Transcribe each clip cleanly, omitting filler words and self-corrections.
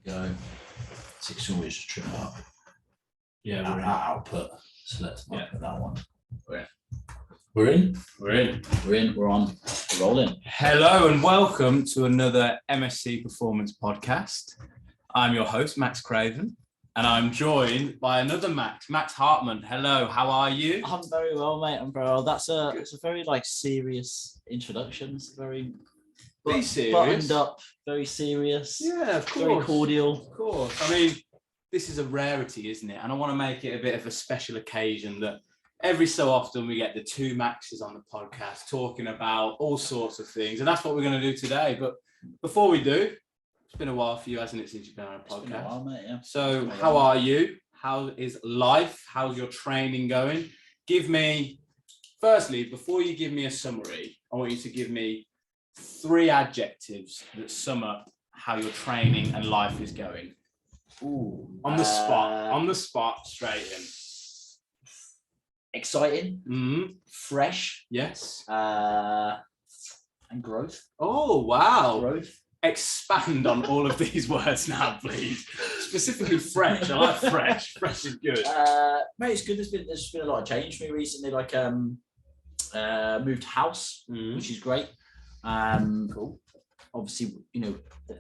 go. It's always a trip up. Yeah, Our output. So let's Yeah. put that one. We're in. We're on. We're rolling. Hello and welcome to another MSC Performance Podcast. I'm your host, Max Craven, and I'm joined by another Max Hartman. Hello, how are you? I'm very well, mate. I'm very well. It's a very serious introduction. It's very serious. Buttoned up, very serious. Yeah, of course. Very cordial. Of course. I mean, this is a rarity, isn't it? And I want to make it a bit of a special occasion that every so often we get the two Maxes on the podcast talking about all sorts of things. And that's what we're going to do today. But before we do, it's been a while for you, hasn't it, since you've been on a podcast? It's been a while, mate, yeah. So how are you? How is life? How's your training going? Firstly, before you give me a summary, I want you to give me 3 adjectives that sum up how your training and life is going. Ooh, On the spot, straight in. Exciting, fresh, Yes. and growth. Oh, wow. Growth. Expand on all of these words now, please. Specifically fresh. I like fresh. Fresh is good. Mate, it's good. There's been a lot of change for me recently. Moved house, which is great. Cool. Obviously,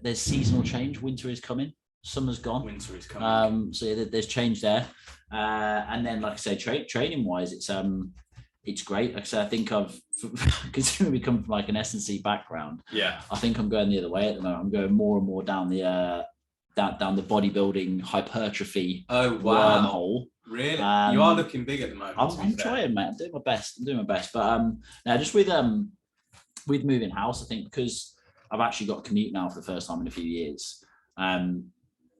there's seasonal change. Winter is coming. Summer's gone. Winter is coming. So yeah, there's change there. And then, like I say, training wise, it's great. Like I said, I think considering we come from an S&C background. Yeah. I think I'm going the other way at the moment. I'm going more and more down the bodybuilding hypertrophy. Oh wow. Wormhole. Really? You are looking big at the moment. I'm trying, mate. I'm doing my best. But now just with moving house, I think because I've actually got a commute now for the first time in a few years.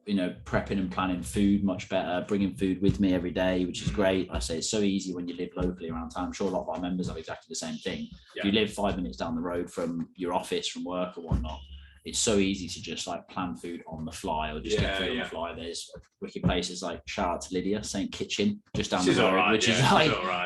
Prepping and planning food much better, bringing food with me every day, which is great. I say it's so easy when you live locally around town. I'm sure a lot of our members have exactly the same thing. Yeah. If you live 5 minutes down the road from your office, from work or whatnot, it's so easy to just plan food on the fly or just get food on the fly. There's wicked places like shout out to Lydia, Saint Kitchen, just down the road, which is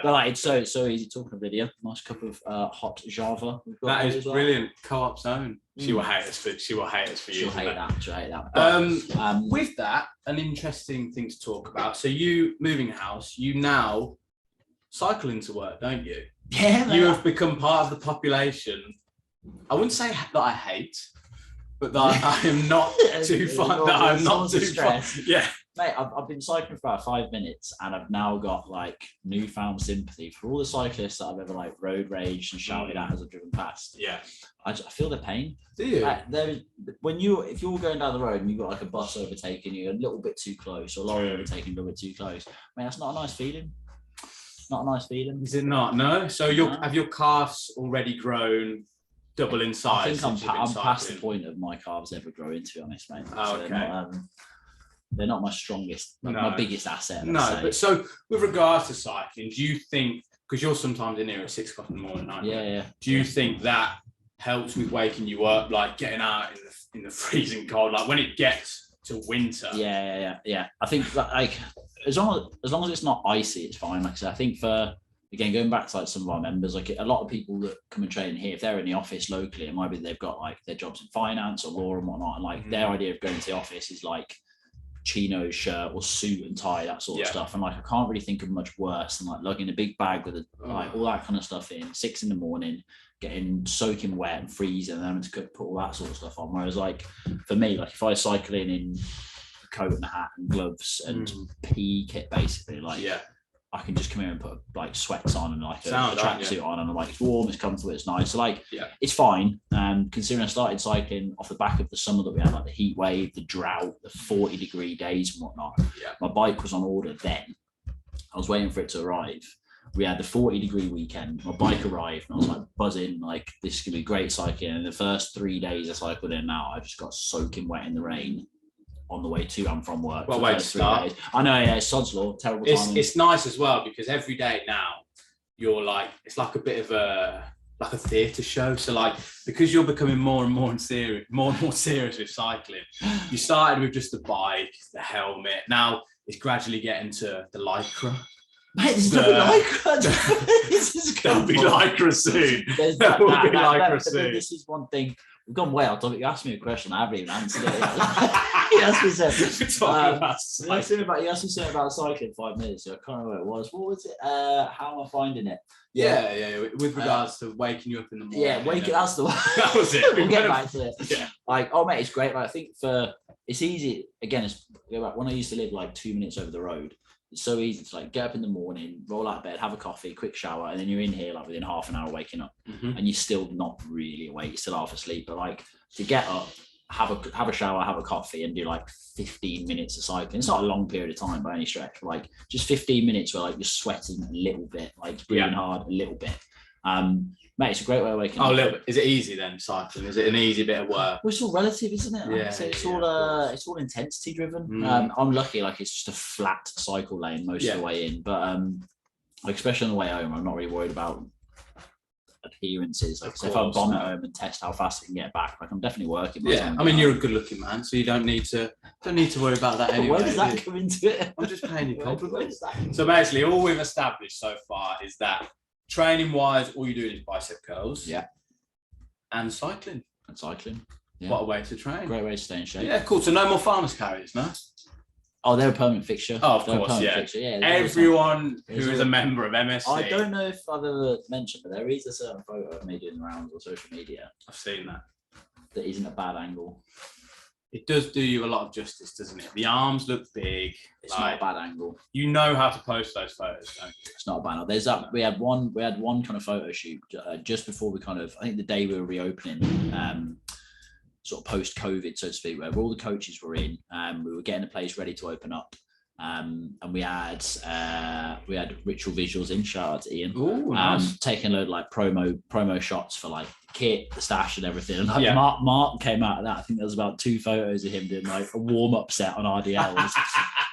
but it's so easy. Talking of Lydia, nice cup of hot Java. That is brilliant. Co-op zone. She will hate us for She'll you. hate that. But, with that, an interesting thing to talk about. So you moving house, you now cycle into work, don't you? Yeah, man. You have become part of the population. I wouldn't say that I hate, but that I am not too fun. That I'm not too fun. Yeah. Mate, I've been cycling for about 5 minutes and I've now got newfound sympathy for all the cyclists that I've ever road raged and shouted at as I've driven past. Yeah. I feel the pain. Do you? If you're going down the road and you've got a bus overtaking you a little bit too close or a lorry overtaking a little bit too close, mate, that's not a nice feeling. Not a nice feeling. Is it not? No? So have your calves already grown double in size? I think I'm past the point of my calves ever growing, to be honest, mate. Oh, okay. They're not my strongest, my biggest asset. But so with regards to cycling, do you think, because you're sometimes in here at 6 o'clock in the morning, aren't you? Yeah. Do you think that helps with waking you up, getting out in the freezing cold, when it gets to winter? Yeah. I think as long as it's not icy, it's fine. Like I said, I think again, going back to some of our members, a lot of people that come and train here, if they're in the office locally, it might be they've got their jobs in finance or law and whatnot, and their idea of going to the office is chinos, shirt or suit and tie, that sort of stuff. And I can't really think of much worse than lugging a big bag with all that kind of stuff in 6 a.m, getting soaking wet and freezing, and having to put all that sort of stuff on. Whereas for me, if I cycle in a coat and a hat and gloves and PE kit, basically, I can just come here and put sweats on and a tracksuit on, and it's warm, it's comfortable, it's nice. So it's fine. Considering I started cycling off the back of the summer that we had, the heat wave, the drought, the 40-degree days and whatnot. Yeah. My bike was on order then. I was waiting for it to arrive. We had the 40-degree weekend. My bike arrived and I was buzzing, this is gonna be great cycling. And the first 3 days I cycled in now, I just got soaking wet in the rain on the way to and from work. What way to start? I know, yeah, it's sod's law, terrible timing. It's nice as well because every day now you're it's a bit of a theatre show. So because you're becoming more and more serious with cycling. You started with just the bike, the helmet. Now it's gradually getting to the lycra. Mate, there's no lycra. There'll be lycra soon. This is one thing we've gone way off topic. You asked me a question, I haven't even answered it yet. He asked me something about cycling 5 minutes ago. I can't remember what it was. What was it? How am I finding it? Yeah. With regards to waking you up in the morning. Yeah, that's the one. That was it. We'll get back to it. Yeah. Like, mate, it's great. Like, I think it's easy. Again, it's when I used to live like 2 minutes over the road. It's so easy to like get up in the morning, roll out of bed, have a coffee, quick shower, and then you're in here like within half an hour waking up, and you're still not really awake. You're still half asleep. But like to get up, have a shower, have a coffee, and do like 15 minutes of cycling. It's not a long period of time by any stretch. But like just 15 minutes where like you're sweating a little bit, like breathing hard a little bit. Mate, it's a great way of waking up. Oh, a little bit. Is it easy then, cycling? Is it an easy bit of work? Well, it's all relative, isn't it? Yeah, it's all intensity driven. I'm lucky, like it's just a flat cycle lane most of the way in, but like especially on the way home, I'm not really worried about appearances. Like so if I bomb at home and test how fast I can get back, like I'm definitely working. I mean, you're a good-looking man, so you don't need to worry about that anyway. Where does that come into it? I'm just paying you compliments. So basically, all we've established so far is that training wise, all you do is bicep curls. Yeah. And cycling. Yeah. What a way to train. Great way to stay in shape. Yeah, cool. So no more farmers carries, no? Oh, they're a permanent fixture. Oh, of course, yeah. Yeah. Everyone who is a member of MSC. I don't know if I've ever mentioned, but there is a certain photo of me doing the rounds on social media. I've seen that. That isn't a bad angle. It does do you a lot of justice, doesn't it? The arms look big. It's not a bad angle. You know how to post those photos, don't you? It's not a bad angle. There's that. We had one kind of photo shoot just before we I think the day we were reopening, sort of post COVID, so to speak, where all the coaches were in. We were getting the place ready to open up. And we had Ritual Visuals in. Shout out to Ian. Ooh, nice. Taking a load of like promo shots for like kit, the stash, and everything. And like Mark came out of that. I think there was about 2 photos of him doing like a warm up set on RDLs.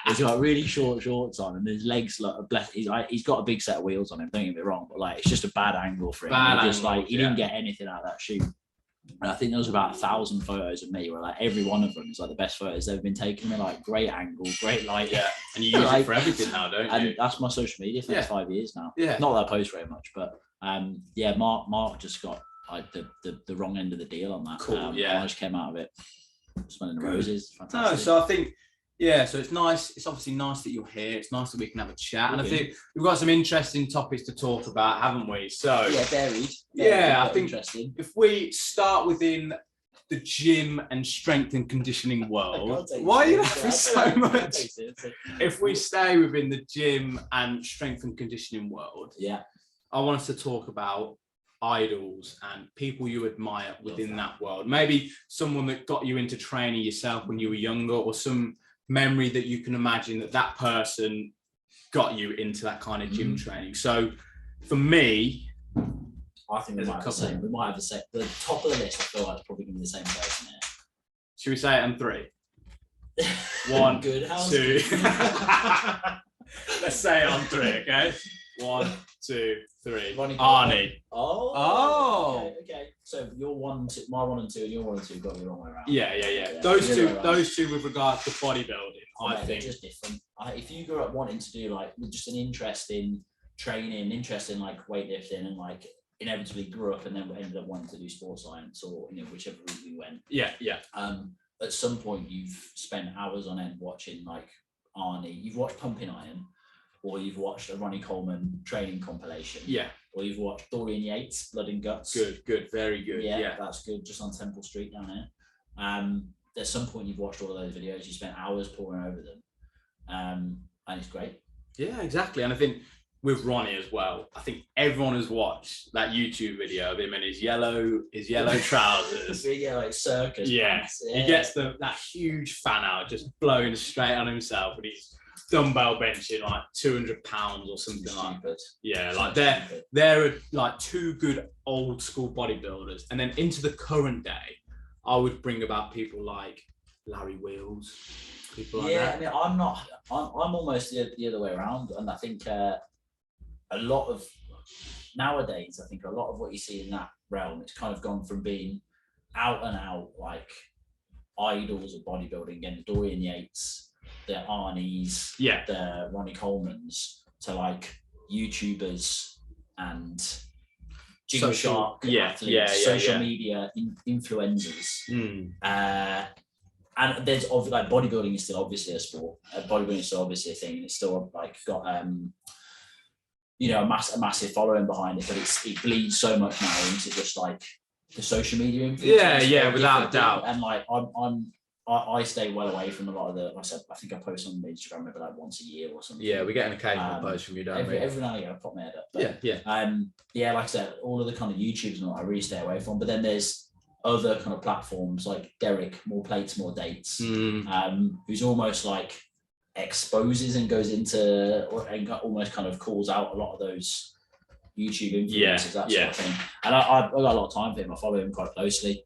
He's got really short shorts on, and his legs look blessed. He's got a big set of wheels on him. Don't get me wrong, but like it's just a bad angle for him. He didn't get anything out of that shoot. And I think there was about 1,000 photos of me where like every one of them is like the best photos they've been taken. They're like great angle, great light. Yeah, and you use it for everything now, don't you? And that's my social media for the next 5 years now. Yeah, not that I post very much, but Mark just got like the wrong end of the deal on that. Cool. I just came out of it smelling the roses. Fantastic. No, so I think. Yeah, so it's nice. It's obviously nice that you're here. It's nice that we can have a chat. And I think we've got some interesting topics to talk about, haven't we? So varied. I think if we start within the gym and strength and conditioning world, why are you laughing so much? If we stay within the gym and strength and conditioning world, I want us to talk about idols and people you admire within that world. Maybe someone that got you into training yourself when you were younger, or some memory that you can imagine that person got you into that kind of gym training. So for me, I think we might have the same. We might have the same. The top of the list, I feel like it's probably going to be the same person here. Should we say it on 3? 1, good. 2. Let's say it on 3, okay? 1, 2, 3. Arnie. Oh. Okay. So your 1, 2, my 1 and 2, and your 1 and 2 got the wrong way around. Yeah. Those two with regards to bodybuilding, I think they're just different. If you grew up wanting to do like just an interest in training, interest in like weightlifting, and like inevitably grew up and then ended up wanting to do sports science, or whichever route we went. Yeah. At some point, you've spent hours on end watching like Arnie. You've watched Pumping Iron, or you've watched a Ronnie Coleman training compilation. Yeah. Or you've watched Dorian Yates, Blood and Guts. Good, very good. Yeah, that's good. Just on Temple Street down here. At some point, you've watched all of those videos. You spent hours poring over them, and it's great. Yeah, exactly. And I think with Ronnie as well, I think everyone has watched that YouTube video of him in his yellow trousers. Like circus. Yeah. He gets that huge fan out just blowing straight on himself, and he's dumbbell benching like 200 pounds or something like that. Yeah, like they're like 2 good old school bodybuilders. And then into the current day, I would bring about people like Larry Wheels, people like that. I mean, I'm almost the other way around, and I think a lot of nowadays, I think a lot of what you see in that realm, it's kind of gone from being out and out like idols of bodybuilding, again, the Dorian Yates, the Arnies, the Ronnie Colemans, to like YouTubers and Jiggle Shark athletes, social media influencers. And there's obviously like bodybuilding is still obviously a sport. Bodybuilding is still obviously a thing, and it's still like got a massive following behind it, but it bleeds so much now into just like the social media influence. Yeah, without a doubt. And like I stay well away from a lot of the. Like I said, I think I post on Instagram maybe like once a year or something. Yeah, we get an occasional post from you, don't we? Every now and again, I pop my head up. But, yeah. Like I said, all of the kind of YouTubes and all I really stay away from. But then there's other kind of platforms like Derek, More Plates, More Dates, who's almost like exposes and goes into and almost kind of calls out a lot of those YouTube influencers, that sort of thing. And I've got a lot of time for him. I follow him quite closely.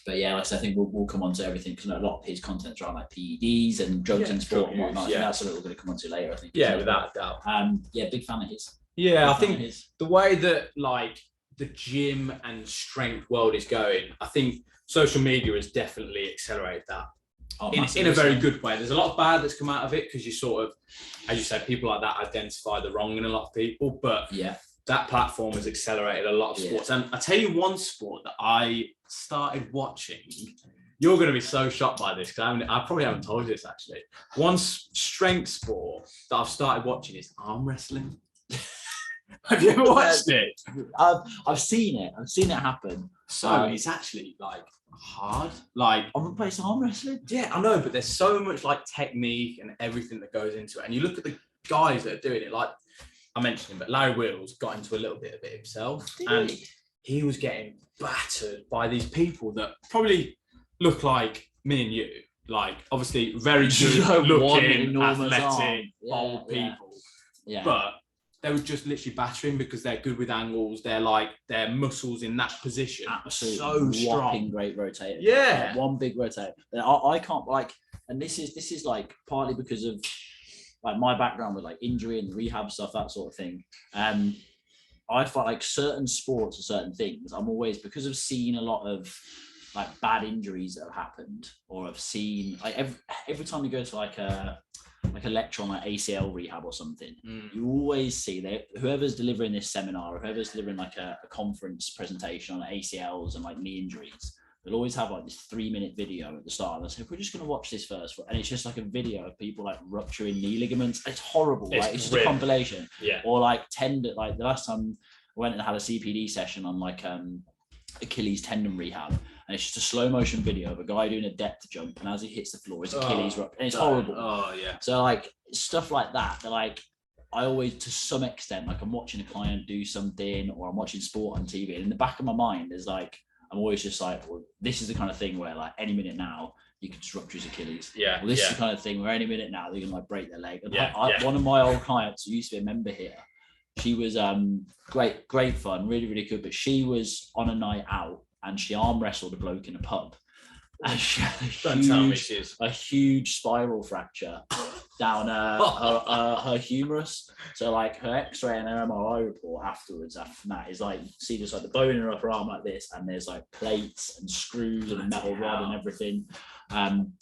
But yeah, like I said, I think we'll come on to everything because a lot of his content's around like PEDs and drugs and sport and whatnot. Yeah. That's something we're going to come on to later, I think. Yeah, without a doubt. Big fan of his. Yeah, I think the way that like the gym and strength world is going, I think social media has definitely accelerated that in a very good way. There's a lot of bad that's come out of it because you sort of, as you said, people like that identify the wrong in a lot of people, but that platform has accelerated a lot of sports. And I tell you one sport that I started watching, you're going to be so shocked by this because I probably haven't told you this actually. One strength sport that I've started watching is arm wrestling. Have you ever watched it? I've seen it. I've seen it happen. So it's actually like hard. Like I'm gonna play some arm wrestling. Yeah, I know, but there's so much like technique and everything that goes into it. And you look at the guys that are doing it, like I mentioned him, but Larry Wheels got into a little bit of it himself. And he was getting battered by these people that probably look like me and you. Like obviously very good looking, athletic, bold people. Yeah. But they would just literally batter him because they're good with angles. They're like their muscles in that position. Absolutely, so strong. Great rotator. Yeah, like, one big rotator. I can't like, and this is like partly because of like my background with like injury and rehab stuff, that sort of thing. I find like certain sports or certain things. I'm always, because of seeing a lot of like bad injuries that have happened, or I've seen like every time you go to like a lecture on like ACL rehab or something, you always see that whoever's delivering this seminar or whoever's delivering like a conference presentation on ACLs and like knee injuries, they'll always have like this 3-minute video at the start. And they'll say, we're just going to watch this first. And it's just like a video of people like rupturing knee ligaments. It's horrible. It's just a compilation. Yeah. Or like like the last time I went and had a CPD session on like Achilles tendon rehab. And it's just a slow motion video of a guy doing a depth jump, and as he hits the floor, his Achilles rupture, and it's horrible. Oh yeah. So like stuff like that, they're like, I always, to some extent, like I'm watching a client do something, or I'm watching sport on TV, and in the back of my mind is like, I'm always just like, well, this is the kind of thing where like any minute now you can just rupture his Achilles. Yeah. Well, this is the kind of thing where any minute now they can like break their leg. And one of my old clients who used to be a member here, she was great fun, really, really good, but she was on a night out and she arm wrestled a bloke in a pub. And she had a huge spiral fracture down her humerus. So like her X-ray and her MRI report afterwards, after that, is like, see just like the bone in her upper arm like this, and there's like plates and screws and a metal rod and everything.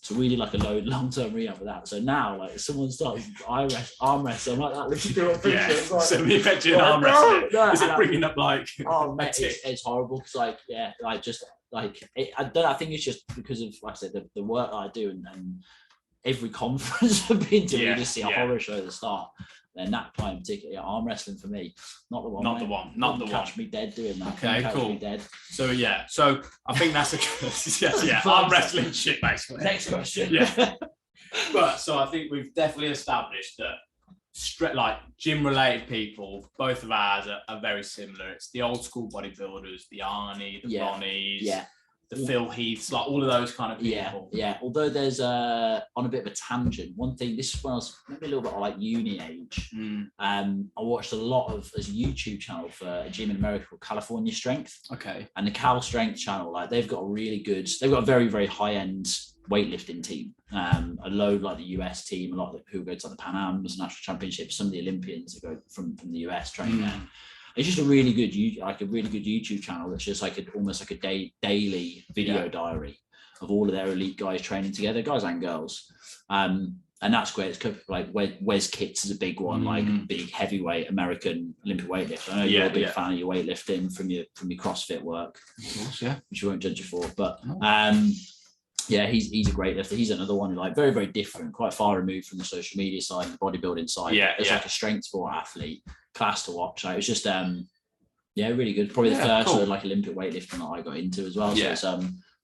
So we did like a long-term rehab for that. So now, like, if someone starts arm wrestling, I'm like that. Let's do it. Yeah. Like, so we mentioned arm wrestling. Is it bringing up like? Oh, mate, it's horrible. Because like, yeah, like just like I don't know, I think it's just because of, like I said, the work I do and every conference I've been to, you just see a horror show at the start. And that time particularly, arm wrestling for me, not the one. Not the one. Catch me dead doing that. Okay, cool. So yeah, so I think that's arm wrestling shit basically. Next question. Yeah. But so I think we've definitely established that like gym related people, both of ours are very similar. It's the old school bodybuilders, the Arnie, the Ronnies, the Phil Heaths, like all of those kind of people. Yeah. Although there's on a bit of a tangent, one thing, this is when I was maybe a little bit like uni age. I watched a lot of, there's a YouTube channel for a gym in America called California Strength. Okay. And the Cal Strength channel, like they've got a very, very high end weightlifting team. A load like the US team, a lot of who go to like the Pan Am's, national championships, some of the Olympians that go from the US train there. It's just a really good YouTube channel that's just like almost like a daily video diary of all of their elite guys training together, guys and girls. And And that's great. It's like Wes Kitts is a big one, like big heavyweight American Olympic weightlifter. I know you're a big fan of your weightlifting from your CrossFit work, of course, yeah, which we won't judge you for. But yeah, he's a great lifter. He's another one like very, very different, quite far removed from the social media side and the bodybuilding side. Yeah, it's like a strength sport athlete, class to watch. Like, it was just really good. Probably the first like Olympic weightlifting that I got into as well. So it's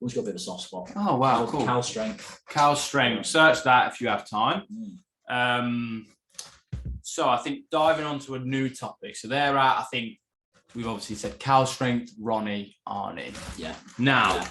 always got a bit of a soft spot. Oh wow, cool. Cal Strength. Cal Strength. Search that if you have time. So I think diving onto a new topic. So they're at, I think we've obviously said Cal Strength, Ronnie, Arnie. Yeah. Now,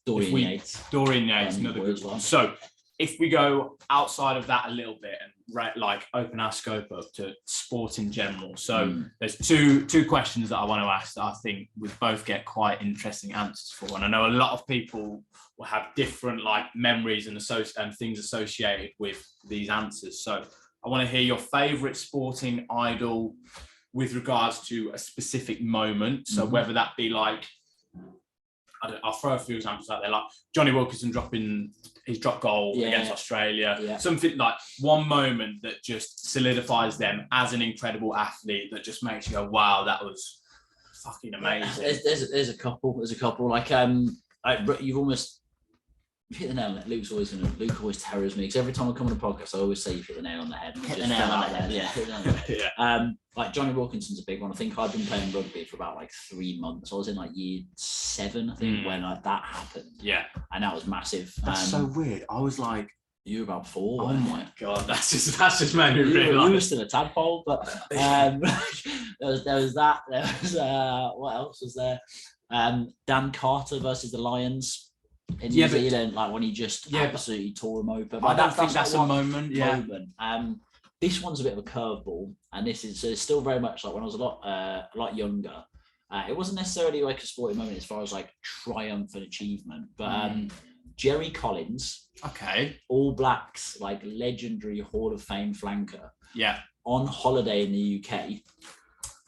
Dorian Yates. Dorian Yates, another good one. So if we go outside of that a little bit and like open our scope up to sport in general. So there's two questions that I want to ask that I think we both get quite interesting answers for. And I know a lot of people will have different like memories and things associated with these answers. So I want to hear your favorite sporting idol with regards to a specific moment. So whether that be like, I'll throw a few examples out there, like Johnny Wilkinson dropping his drop goal against Australia, something like one moment that just solidifies them as an incredible athlete that just makes you go, wow, that was fucking amazing. There's a couple like you've almost hit the nail on it. Luke always terrors me because every time I come on a podcast I always say you hit the nail on the head. Hit the nail on the head. Like Johnny Wilkinson's a big one. I think I've been playing rugby for about like 3 months. I was in like year 7, I think, when like that happened. Yeah, and that was massive. That's so weird. I was like, you were about 4. Oh my god, that's just made me realise. You were still a tadpole, but there was that. There was what else was there? Dan Carter versus the Lions. In New Zealand, like when he just absolutely tore him open. But I don't think that's a moment. This one's a bit of a curveball, and this is so it's still very much like when I was a lot younger. It wasn't necessarily like a sporting moment as far as like triumph and achievement, but Jerry Collins, All Blacks, like legendary Hall of Fame flanker, on holiday in the UK,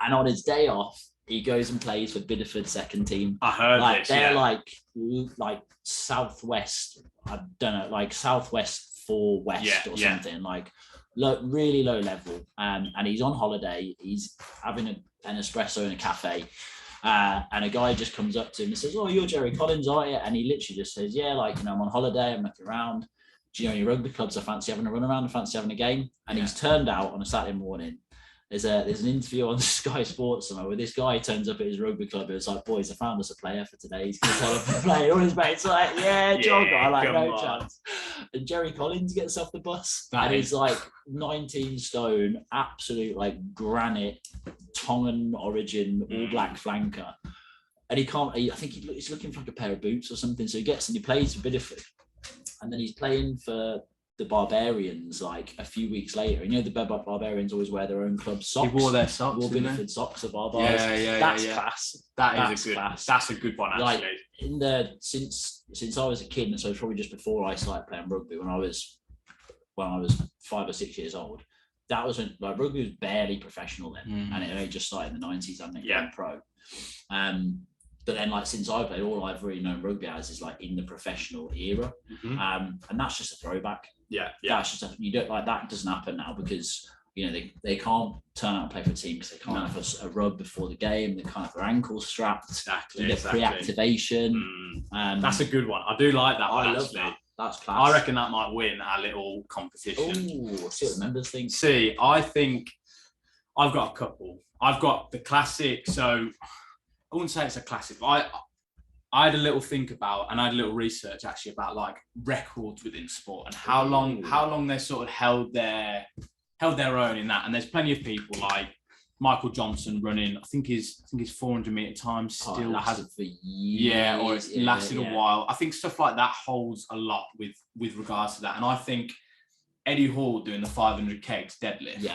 and on his day off, he goes and plays for Bideford second team. I heard like, this. They're like southwest. I don't know, like southwest 4 west or something. Like really low level. And he's on holiday. He's having an espresso in a cafe. And a guy just comes up to him and says, "Oh, you're Jerry Collins, aren't you?" And he literally just says, "Yeah, like, you know, I'm on holiday. I'm looking around. Do you know any rugby clubs? I fancy having a run around. I fancy having a game." And he's turned out on a Saturday morning. There's an interview on Sky Sports somewhere where this guy turns up at his rugby club. It's like, "Boys, I found us a player for today. He's going to turn up and play." All his mates are like, "Yeah, John." I like, no chance. And Jerry Collins gets off the bus, and he's like 19 stone, absolute like granite, Tongan origin, All Black flanker. And he can't. I think he's looking for like a pair of boots or something. So he gets and he plays for Bideford, and then he's playing for the Barbarians like a few weeks later. And you know the Barbarians always wear their own club socks. He wore their socks. Wore Bideford socks at Barbars. That's class. That's class. That's a good one actually. Like since I was a kid, and so probably just before I started playing rugby when I was 5 or 6 years old. That was when like rugby was barely professional then, and it only just started in the 90s. I think pro. But then, like, since I played, all I've really known rugby as is like in the professional era, and that's just a throwback. That's just you don't like that doesn't happen now because you know they can't turn out and play for a team because they can't have a rub before the game. They can't have their ankles strapped. Pre-activation. That's a good one. I do like that. I love that. That's class. I reckon that might win our little competition. Oh, see what the members think. See, I think I've got a couple. I've got the classic. So I wouldn't say it's a classic. But I had a little think about, and I had a little research actually about like records within sport and how long they sort of held their own in that. And there's plenty of people like Michael Johnson running. I think his 400 meter time still has for years. Or it's lasted a while. I think stuff like that holds a lot with regards to that. And I think Eddie Hall doing the 500 kegs deadlift.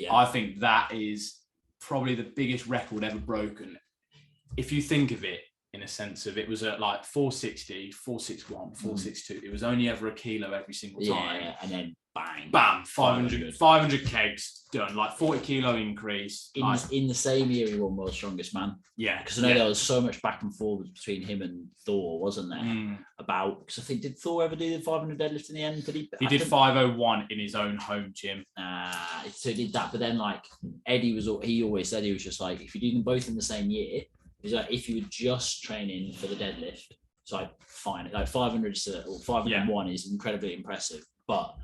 I think that is probably the biggest record ever broken. If you think of it in a sense of it was at like 460, 461, 462. It was only ever a kilo every single time. And then bam, 500 kegs done, like 40 kilo increase. In the same year, he won World's Strongest Man. Yeah. Because I know there was so much back and forth between him and Thor, wasn't there? About, because I think, did Thor ever do the 500 deadlift in the end? He did 501 in his own home gym. So he did that. But then, like, Eddie he always said, he was just like, if you do them both in the same year, he's like, if you were just training for the deadlift, it's like, fine. Like 500 or 501 is incredibly impressive, but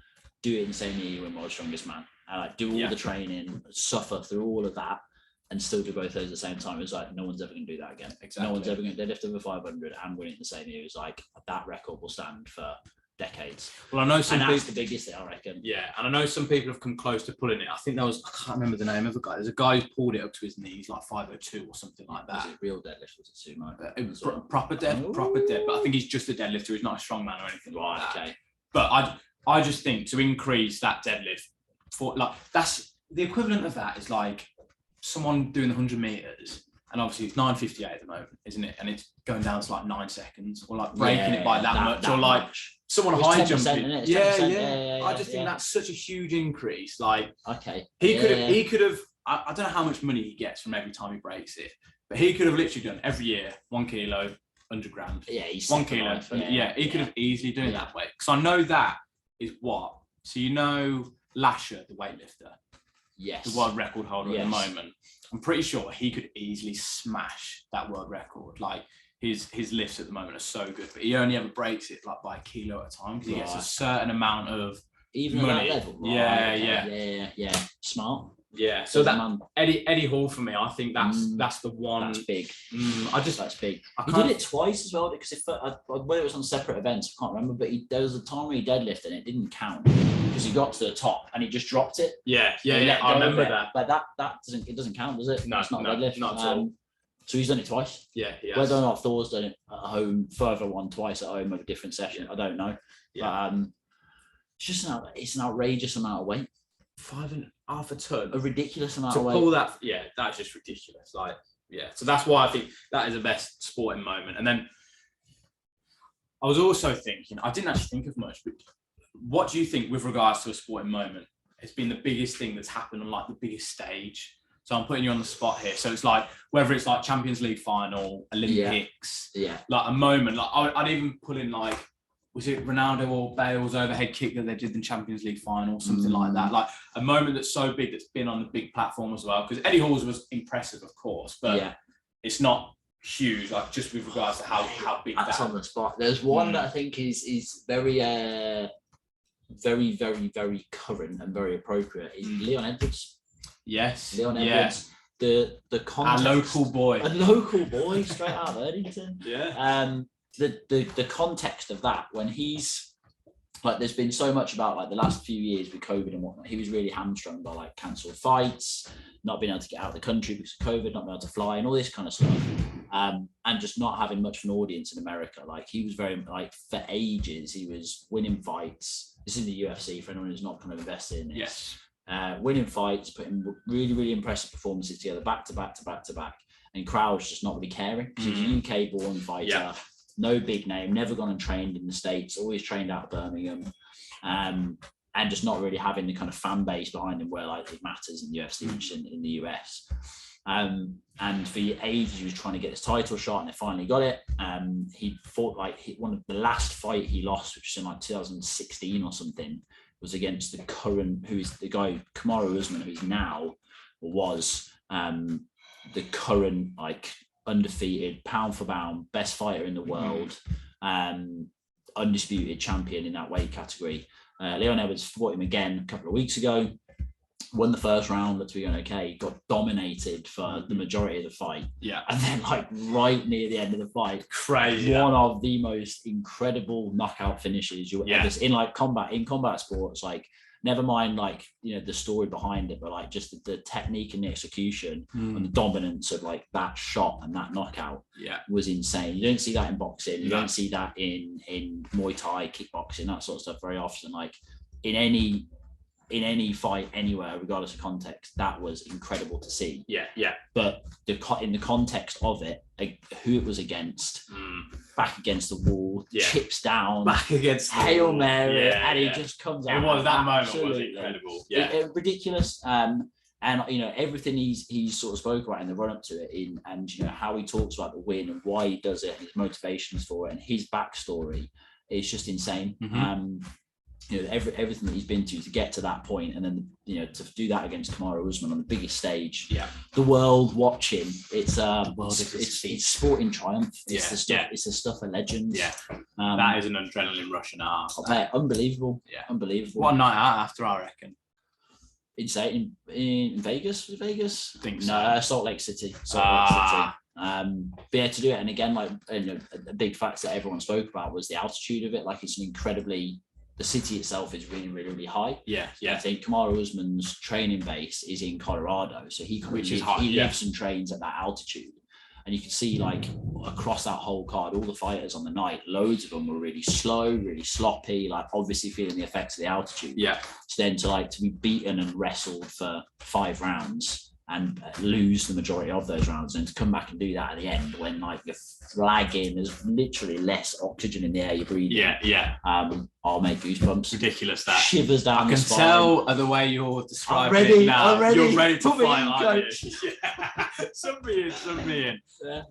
do it in the same year you win World's Strongest Man. And like do all the training, suffer through all of that, and still do both those at the same time. It's like no one's ever going to do that again. Exactly. No one's ever going to deadlift over 500 and win it in the same year. It's like that record will stand for decades. Well, I know some people, that's the biggest thing, I reckon. Yeah, and I know some people have come close to pulling it. I think I can't remember the name of the guy. There's a guy who's pulled it up to his knees, like 502 or something like that. Was it real deadlift? Was it sumo? It was proper dead. But I think he's just a deadlifter. He's not a strongman or anything like that. Okay. But I just think to increase that deadlift for like that's the equivalent of that is like someone doing the 100 meters, and obviously it's 9:58 at the moment, isn't it? And it's going down to like 9 seconds, or like breaking it by that much, or like much. Someone high jumping. Yeah. I just think that's such a huge increase. Like, okay, he could have. I don't know how much money he gets from every time he breaks it, but he could have literally done every year 1 kilo, 100 grand. Yeah, he's 1 kilo. He could have easily done it that way, because I know that is what. So you know Lasher, the weightlifter, the world record holder at the moment. I'm pretty sure he could easily smash that world record. Like his lifts at the moment are so good, but he only ever breaks it like by a kilo at a time, because he gets a certain amount of even money. At that level. Yeah. Smart. Yeah. So that Eddie Hall for me, I think that's the one. That's big. That's big. He did it twice as well, because whether it was on separate events, I can't remember. But there was a time where he deadlifted and it didn't count because he got to the top and he just dropped it. Yeah. I remember that. But that doesn't count, does it? No, it's not a deadlift. Not at all. So he's done it twice. Yeah, he has. Whether or not Thor's done it at home, further one twice at home of a different session, I don't know. Yeah. But it's just an outrageous amount of weight. 5.5 a ton. A ridiculous amount to of weight. Pull that, that's just ridiculous. Like, so that's why I think that is the best sporting moment. And then I was also thinking, I didn't actually think of much, but what do you think with regards to a sporting moment has been the biggest thing that's happened on like the biggest stage? So I'm putting you on the spot here. So it's like, whether it's like Champions League final, Olympics, like a moment, like I'd even pull in like, was it Ronaldo or Bale's overhead kick that they did in Champions League final, something like that. Like a moment that's so big that's been on the big platform as well. Because Eddie Hall's was impressive, of course, but it's not huge, like just with regards to how big that's on the spot. There's one that I think is very, very, very, very current and very appropriate. Is Leon Edwards. Yes. Leon Edwards. The context, a local boy straight out of Erdington. The context of that, when he's like, there's been so much about like the last few years with COVID and whatnot. He was really hamstrung by like cancelled fights, not being able to get out of the country because of COVID, not being able to fly, and all this kind of stuff, and just not having much of an audience in America. Like he was very like for ages he was winning fights. This is the UFC for anyone who's not kind of invested in this. Yes. Winning fights, putting really, really impressive performances together, back to back, and crowds just not really caring. Because he's a UK-born fighter, no big name, never gone and trained in the States, always trained out of Birmingham, and just not really having the kind of fan base behind him where like it matters in UFC, which is in the US. And for ages he was trying to get his title shot, and they finally got it. He fought one of the last fight he lost, which was in like 2016 or something, was against the current, who is the guy, Kamaru Usman, who's now, or was, the current, like, undefeated, pound for pound, best fighter in the world, undisputed champion in that weight category. Leon Edwards fought him again a couple of weeks ago, won the first round, looked to be going okay, got dominated for the majority of the fight. Yeah. And then like right near the end of the fight, crazy, one of the most incredible knockout finishes you'll ever see in combat sports, like never mind like, the story behind it, but like just the technique and the execution and the dominance of like that shot and that knockout was insane. You don't see that in boxing, you don't see that in Muay Thai, kickboxing, that sort of stuff very often. Like in any fight anywhere, regardless of context, that was incredible to see. But in the context of it, like, who it was against, back against the wall, chips down, back against the Hail wall. Mary, Yeah, and he yeah. just comes out. It was that moment was Absolutely. incredible. Yeah, Ridiculous. And you know everything he's sort of spoke about in the run up to it, and you know how he talks about the win and why he does it, and his motivations for it, and his backstory is just insane. You know everything that he's been to get to that point, and then you know to do that against Kamaru Usman on the biggest stage, the world watching. It's it's sporting triumph. It's the stuff. It's the stuff of legends. Yeah, that is an adrenaline rush and a half. Unbelievable. Yeah, unbelievable. What a night out after, I reckon. Insane in Vegas. Was it Vegas? I think so. No, Salt Lake City. But yeah, to do it, and again, like you know, a big fact that everyone spoke about was the altitude of it. Like it's an incredibly, the city itself is really, really, really high. Yeah. I think Kamaru Usman's training base is in Colorado, so he lives and trains at that altitude. And you can see like across that whole card, all the fighters on the night, loads of them were really slow, really sloppy, like obviously feeling the effects of the altitude. Yeah. So then to be beaten and wrestled for 5 rounds and lose the majority of those rounds, and to come back and do that at the end when like you're flagging, there's literally less oxygen in the air you're breathing. I'll make goosebumps. Ridiculous that. Shivers down the spine. I can tell the way you're describing it now. You're ready to fight, aren't you? Sub me in.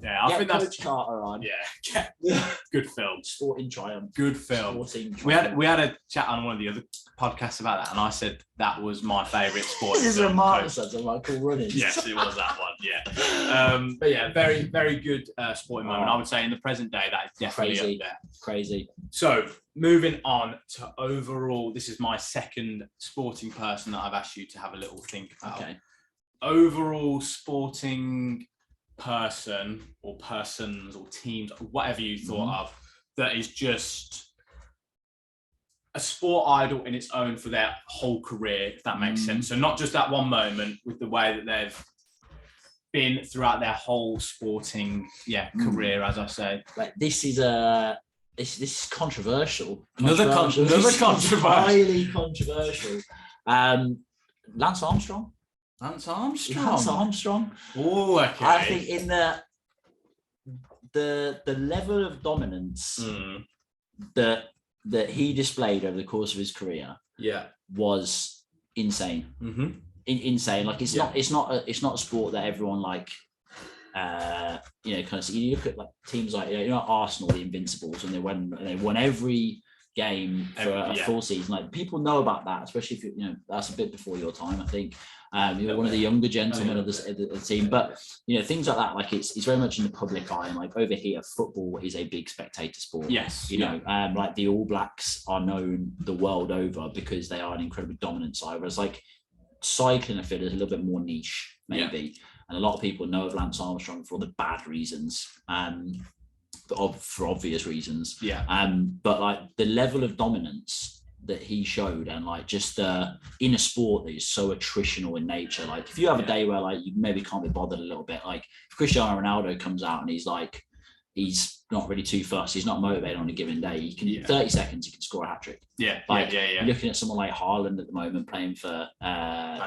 Yeah, I think that's Coach Carter on. Yeah. Good film. Sporting triumph. Good film. We had a chat on one of the other podcasts about that, and I said that was my favourite sporting film. This is a Martin of Michael Running. Yes, it was that one. Yeah. But yeah, very, very good sporting moment. I would say in the present day, that is definitely up there. Crazy. So moving on to overall, this is my second sporting person that I've asked you to have a little think about. Okay. Overall sporting person or persons or teams, whatever you thought of, that is just a sport idol in its own for their whole career, if that makes sense. So not just that one moment, with the way that they've been throughout their whole sporting career, as I say. Like this is this is controversial. Another controversial. Highly controversial. Lance Armstrong. Lance Armstrong. Oh, okay. I think in the level of dominance that he displayed over the course of his career, was insane. Insane. Like it's not a sport that everyone like. Kind of see. You look at like teams like Arsenal, the Invincibles, and they won every game for a full season. Like people know about that, especially if that's a bit before your time. I think you're one of the younger gentlemen of the team, but things like that. Like it's very much in the public eye, and like over here, football is a big spectator sport. Yes, like the All Blacks are known the world over because they are an incredibly dominant side. Whereas like cycling, I feel is a little bit more niche, maybe. Yeah. And a lot of people know of Lance Armstrong for all the bad reasons, for obvious reasons. Yeah. But like the level of dominance that he showed, and like just in a sport that is so attritional in nature. Like if you have a day where like you maybe can't be bothered a little bit, like if Cristiano Ronaldo comes out and he's not really too fussed, he's not motivated on a given day, he can 30 seconds he can score a hat-trick. Looking at someone like Haaland at the moment playing for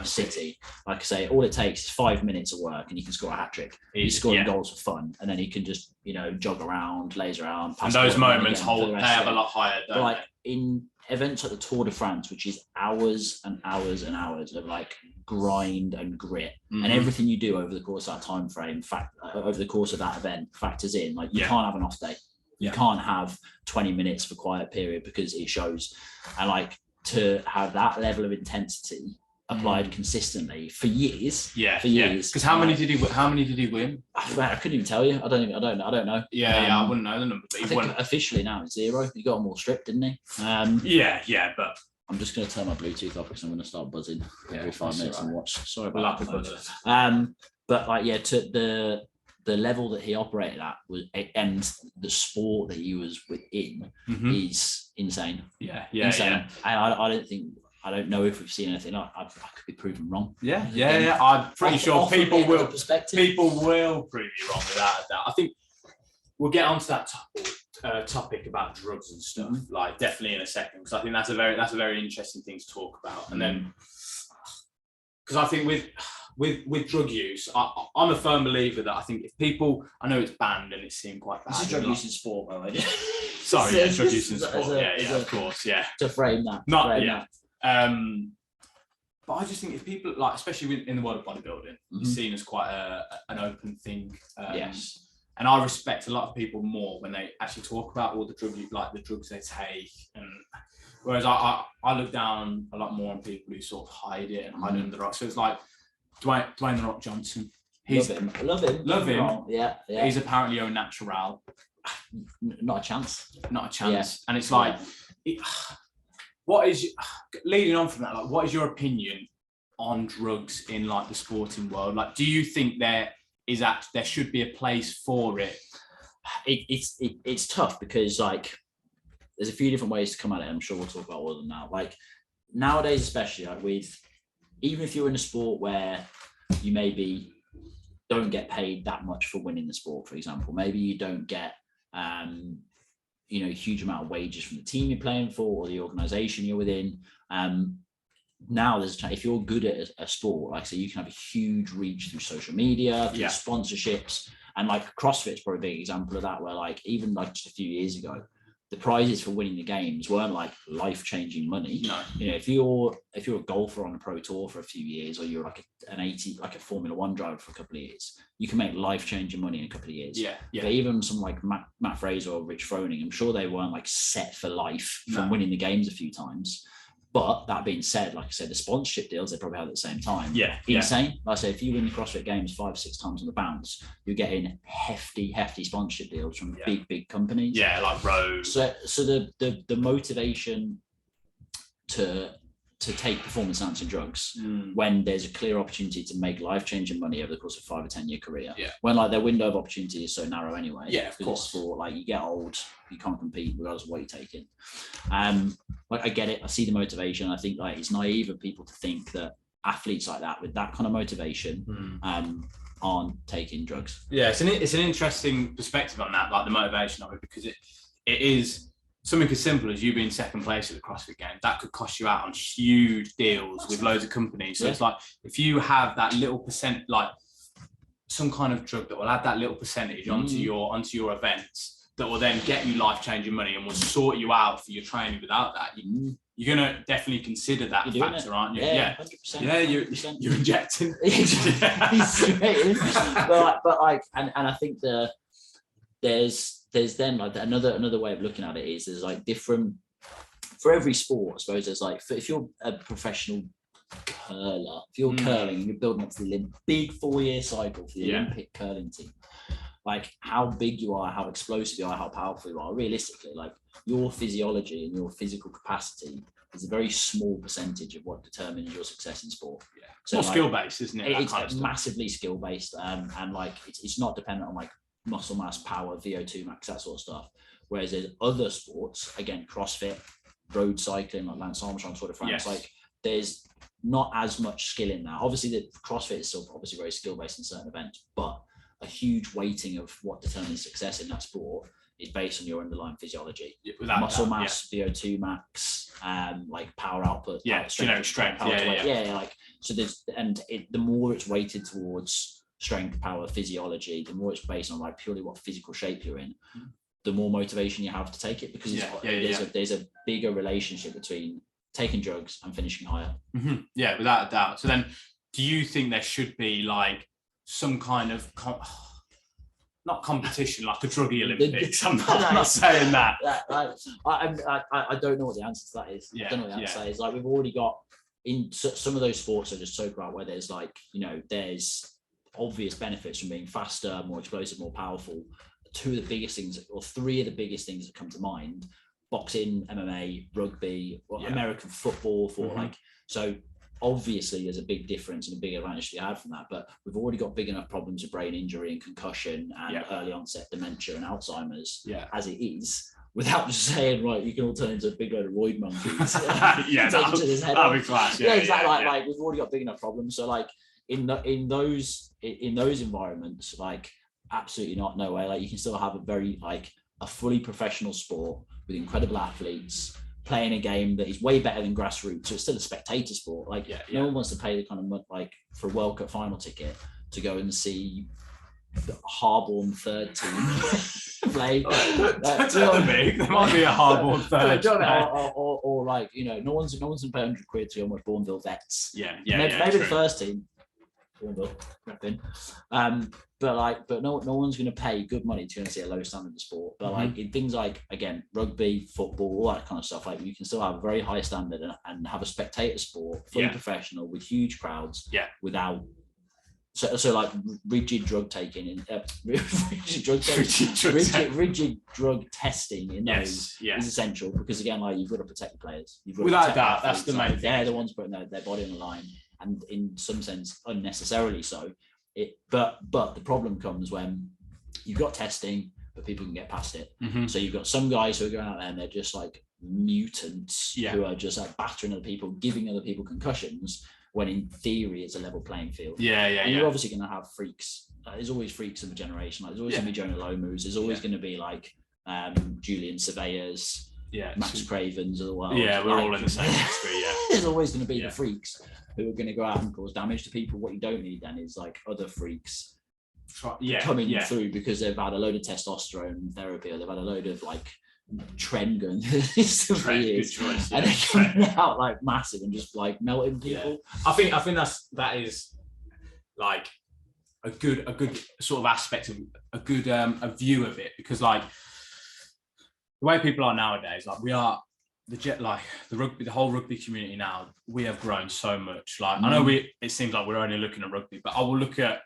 City, like I say, all it takes is 5 minutes of work and he can score a hat-trick. He's scoring goals for fun, and then he can just jog around, laze around, and those moments they have a lot higher, don't like they? In events like the Tour de France, which is hours and hours and hours of like grind and grit, and everything you do over the course of that time frame, over the course of that event factors in. Like you can't have an off day. You can't have 20 minutes for quiet period because it shows. And like to have that level of intensity applied consistently for years. Because how many did he win? I couldn't even tell you. I don't know. I wouldn't know the number. But I think officially now it's 0. He got them all stripped, didn't he? But I'm just going to turn my Bluetooth off because I'm going to start buzzing every 5 minutes and watch. Sorry about that. But like to the level that he operated at and the sport that he was within is insane. Insane. And I don't know if we've seen anything. I could be proven wrong. I'm pretty sure people will prove you wrong without a doubt. I think we'll get onto that topic about drugs and stuff, like definitely in a second, because I think that's a very interesting thing to talk about. And then because I think with with drug use, I'm a firm believer that I think if people, I know it's banned and it seemed quite bad. This is drug use in sport, by the way. Sorry, yeah, drug use in sport. Of course, yeah. To frame that. But I just think if people, like, especially in the world of bodybuilding, it's seen as quite an open thing. Yes. And I respect a lot of people more when they actually talk about all the drugs they take. And whereas I look down a lot more on people who sort of hide it and hide under the rock. So it's like Dwayne The Rock Johnson. Love him. Yeah. He's apparently au natural. Not a chance. Yeah. And it's like, what is, leading on from that, like, what is your opinion on drugs in like the sporting world? Like, do you think there should be a place for it? It's tough because, like, there's a few different ways to come at it. I'm sure we'll talk about all of them now. Like, nowadays, especially, like, even if you're in a sport where you maybe don't get paid that much for winning the sport, for example, maybe you don't get a huge amount of wages from the team you're playing for or the organization you're within. Now if you're good at a sport, like, so you can have a huge reach through social media, through sponsorships, and like CrossFit's probably a big example of that, where like even like just a few years ago, the prizes for winning the games weren't like life-changing money. No. If you're a golfer on a pro tour for a few years, or you're like a Formula One driver for a couple of years, you can make life-changing money in a couple of years. Yeah. But even some like Matt Fraser or Rich Froning, I'm sure they weren't like set for life from winning the games a few times. But that being said, like I said, the sponsorship deals they probably had at the same time. Insane. Like I say, if you win the CrossFit Games 5-6 times on the bounce, you're getting hefty sponsorship deals from big companies. Yeah, like Rose. So the motivation to take performance enhancing drugs when there's a clear opportunity to make life-changing money over the course of 5 or 10 year career. Yeah. When like their window of opportunity is so narrow anyway. Yeah, of course. For like you get old, you can't compete regardless of what you're taking. Like I get it. I see the motivation. I think like it's naive of people to think that athletes like that with that kind of motivation aren't taking drugs. Yeah, it's an interesting perspective on that, like the motivation of it, because it is something as simple as you being second place at the CrossFit Games. That could cost you out on huge deals with loads of companies. So it's like if you have that little percent, like some kind of drug that will add that little percentage onto your events, that will then get you life-changing money and will sort you out for your training. Without that, you're going to definitely consider that factor, aren't you? Yeah, 100%. Yeah, you're injecting. but like, and I think there's then like another way of looking at it is there's like different for every sport. I suppose there's like if you're a professional curler, if you're curling and you're building up to the big 4-year cycle for the Olympic curling team, like how big you are, how explosive you are, how powerful you are, realistically, like your physiology and your physical capacity is a very small percentage of what determines your success in sport. Yeah, it's more skill based, isn't it? It's massively skill based, and like it's not dependent on like muscle mass, power, VO2 max, that sort of stuff. Whereas there's other sports, again, CrossFit, road cycling, like Lance Armstrong, Tour de France, like there's not as much skill in that. Obviously, the CrossFit is still obviously very skill based in certain events, but a huge weighting of what determines success in that sport is based on your underlying physiology, muscle mass, VO2 max, like power output, strength, like so. The more it's weighted towards strength, power, physiology, the more it's based on like purely what physical shape you're in, the more motivation you have to take it, because there's a bigger relationship between taking drugs and finishing higher. Yeah, without a doubt. So then, do you think there should be like some kind of not competition like a druggy Olympics? I'm not saying that. I don't know what the answer to that is. I don't know what the answer is. Like we've already got in some of those sports I just spoke about where there's like, there's obvious benefits from being faster, more explosive, more powerful. 2 of the biggest things, or 3 of the biggest things that come to mind: boxing, MMA, rugby, American football. So obviously there's a big difference and a big advantage to be had from that, but we've already got big enough problems with brain injury and concussion and early onset dementia and Alzheimer's as it is, without just saying, right, you can all turn into a big load of roid monkeys. That'd be class. Exactly. Like we've already got big enough problems. So like in those environments, like absolutely not, no way. Like you can still have a fully professional sport with incredible athletes, playing a game that is way better than grassroots. So it's still a spectator sport. Like no one wants to pay the kind of like for a World Cup final ticket to go and see the Harborne third team play. Tell me, there might be a Harborne third. or like, you know, no one's gonna pay £100 to watch Bourneville Vets. Maybe the first team. Bourneville, but no one's going to pay good money to go and see a low standard of sport. But like in things like, again, rugby, football, all that kind of stuff, like you can still have a very high standard and have a spectator sport, fully professional with huge crowds, without so like rigid drug taking and rigid drug testing in those is essential, because again, like you've got to protect the players. Without that, that's the main thing. They're the ones putting their body on the line, and in some sense unnecessarily so. But the problem comes when you've got testing, but people can get past it. So you've got some guys who are going out there and they're just like mutants who are just like battering other people, giving other people concussions, when in theory it's a level playing field. And you're obviously going to have freaks. There's always freaks of a generation. Like there's always going to be Jonah Lomus. There's always going to be like Julian Surveyors, Max Cravens of the world. We're all in the same category. There's always going to be the freaks who are going to go out and cause damage to people. What you don't need then is like other freaks coming through because they've had a load of testosterone therapy, or they've had a load of like trend going through this for years, and they're coming out like massive and just like melting people. I think that is like a good sort of aspect of a good a view of it, because like the way people are nowadays, like we are the whole rugby community now, we have grown so much. Like I know it seems like we're only looking at rugby, but I will look at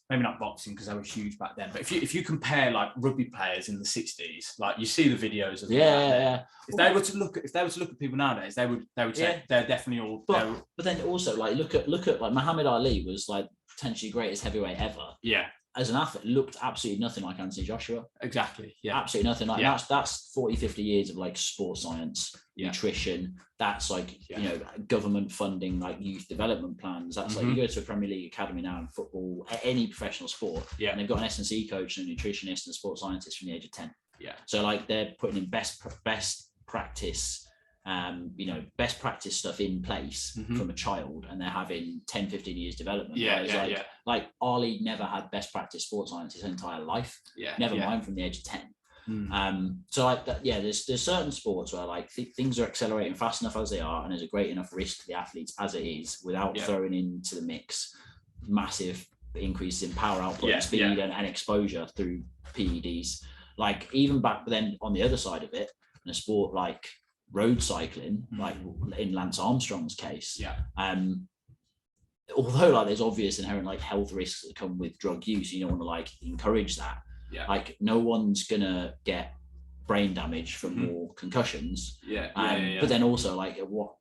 maybe not boxing because they were huge back then. But if you compare like rugby players in the 60s, like you see the videos of If they were to look at people nowadays, they would say they're definitely all. But then also like look at like Muhammad Ali was like potentially greatest heavyweight ever. As an athlete, looked absolutely nothing like Anthony Joshua. Exactly. Absolutely nothing like that's 40-50 years of like sports science, nutrition. That's like you know, government funding, like youth development plans. That's like you go to a Premier League academy now in football, any professional sport, and they've got an S&C coach and a nutritionist and a sports scientist from the age of 10. So like they're putting in best practice. Best practice stuff in place from a child, and they're having 10-15 years development. Like Ali never had best practice sports science his entire life, never mind from the age of 10. So like that, there's certain sports where like things are accelerating fast enough as they are, and there's a great enough risk to the athletes as it is, without throwing into the mix massive increases in power output and speed and exposure through PEDs. Like even back then on the other side of it, in a sport like road cycling, like in Lance Armstrong's case, although like there's obvious inherent like health risks that come with drug use, you don't want to like encourage that. Like no one's gonna get brain damage from more concussions. But then also like at what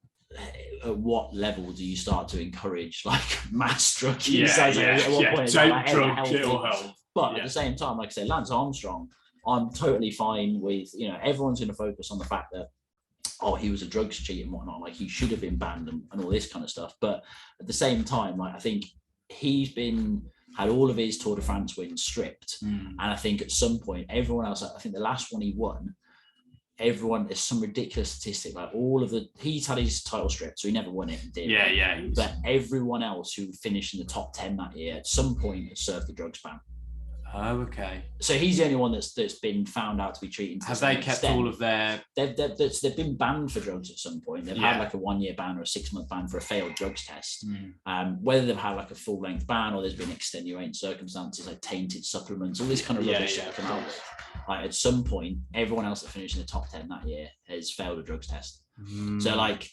level do you start to encourage like mass drug use? At what point is that healthy? But at the same time, like I say, Lance Armstrong, I'm totally fine with, you know, everyone's going to focus on the fact that he was a drugs cheat and whatnot, like he should have been banned and all this kind of stuff. But at the same time, like I think he's had all of his Tour de France wins stripped, and I think at some point everyone else, I think the last one he won, there's some ridiculous statistic, like he's had his title stripped, so he never won it. But everyone else who finished in the top 10 that year at some point has served the drugs ban. Oh, okay. So he's the only one that's been found out to be treating. Have they kept all of their? They've been banned for drugs at some point. They've had like a 1-year ban or a 6-month ban for a failed drugs test. Whether they've had like a full length ban or there's been extenuating circumstances like tainted supplements, all this kind of rubbish that come out. Like at some point, everyone else that finished in the top 10 that year has failed a drugs test. So like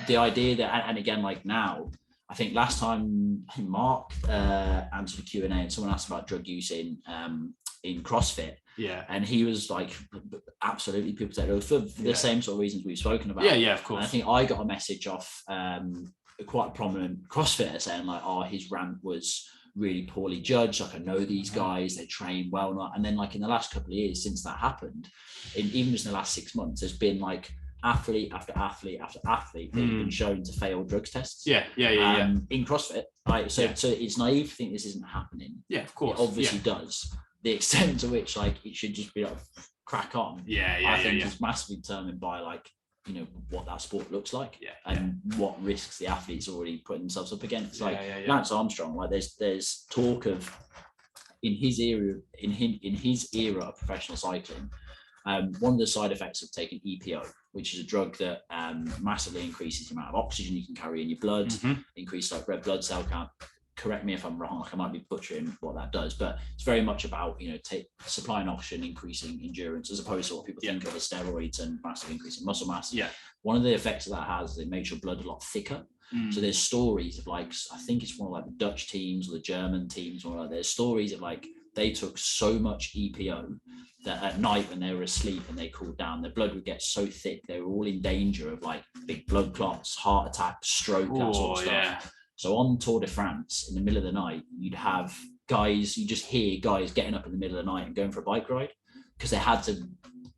the idea that, and again, like now, I think last time Mark answered a Q&A and someone asked about drug use in CrossFit. And he was like, absolutely, people take it for the same sort of reasons we've spoken about. Of course. And I think I got a message off quite a prominent CrossFitter saying like, his rant was really poorly judged. Like, I know these guys, they train well, not. And then like in the last couple of years since that happened, even just in the last 6 months, there's been like athlete after athlete after athlete that have been shown to fail drugs tests. In CrossFit, right? So it's naive to think this isn't happening. Of course, it obviously does. The extent to which like it should just be like crack on. I think is massively determined by like what that sport looks like, Yeah, and what risks the athletes already putting themselves up against. Like yeah. Lance Armstrong, like there's talk of in his era of professional cycling, one of the side effects of taking EPO, which is a drug that massively increases the amount of oxygen you can carry in your blood, increase like red blood cell count. Correct me if I'm wrong, like I might be butchering what that does, but it's very much about supplying oxygen, increasing endurance, as opposed to what people think of as steroids and massive increase in muscle mass. Yeah. One of the effects that has is it makes your blood a lot thicker. So there's stories of like, I think it's one of like the Dutch teams or the German teams, or like there's stories of like they took so much EPO that at night when they were asleep and they cooled down, their blood would get so thick they were all in danger of like big blood clots, heart attack, stroke, that sort of stuff. Yeah. So on Tour de France, in the middle of the night, you'd have guys, you just hear guys getting up in the middle of the night and going for a bike ride because they had to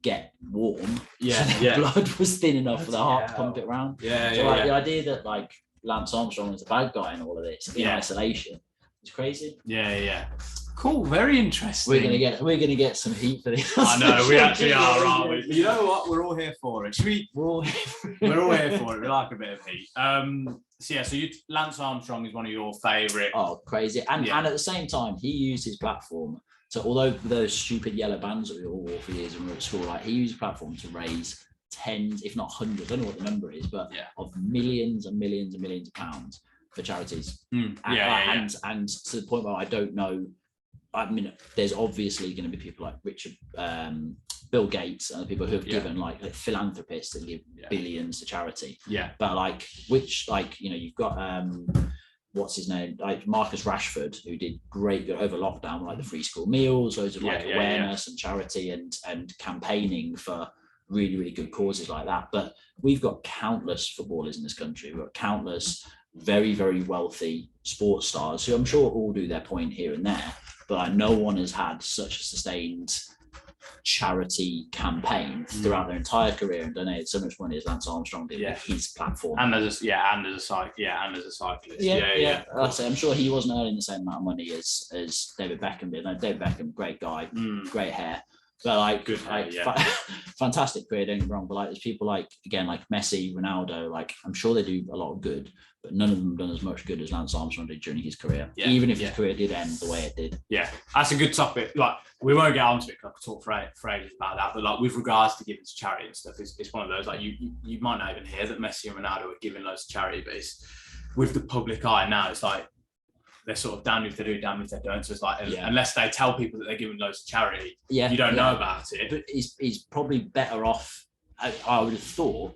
get warm. Yeah, so their blood was thin enough for the heart to pump it around. Yeah, so the idea that like Lance Armstrong is a bad guy in all of this in isolation is crazy. Yeah. Cool, very interesting. We're gonna get some heat for this. I know we actually are, aren't we? But you know what? We're all here for it. We're all here for it. We like a bit of heat. So Lance Armstrong is one of your favourite. Oh, crazy! And at the same time, he used his platform. So although those stupid yellow bands that we all wore for years when we were at school, like he used his platform to raise tens, if not hundreds, I don't know what the number is, but of millions and millions and millions of pounds for charities. And to the point where I don't know. I mean, there's obviously going to be people like Richard, Bill Gates, and the people who have given like philanthropists that give billions to charity. Yeah. But like, you've got what's his name, like Marcus Rashford, who did great over lockdown, like the free school meals, loads of awareness and charity and campaigning for really, really good causes like that. But we've got countless footballers in this country. We've got countless very, very wealthy sports stars who I'm sure all do their point here and there. But no one has had such a sustained charity campaign throughout their entire career and donated so much money as Lance Armstrong did with his platform. And as a cyclist. That's it. I'm sure he wasn't earning the same amount of money as David Beckham did. Like, David Beckham, great guy, great hair. But like, good hair, fantastic career, don't get me wrong. But like, there's people like Messi, Ronaldo. Like, I'm sure they do a lot of good, but none of them have done as much good as Lance Armstrong did during his career. Yeah, even if his career did end the way it did. Yeah, that's a good topic. Like, we won't get onto it because I could talk for ages about that. But like, with regards to giving to charity and stuff, it's one of those like you might not even hear that Messi and Ronaldo are giving loads to charity, but it's with the public eye now. It's like they're sort of damned if they do, damned if they don't. So it's like, unless they tell people that they're giving loads to charity, you don't know about it. But he's probably better off, I would have thought,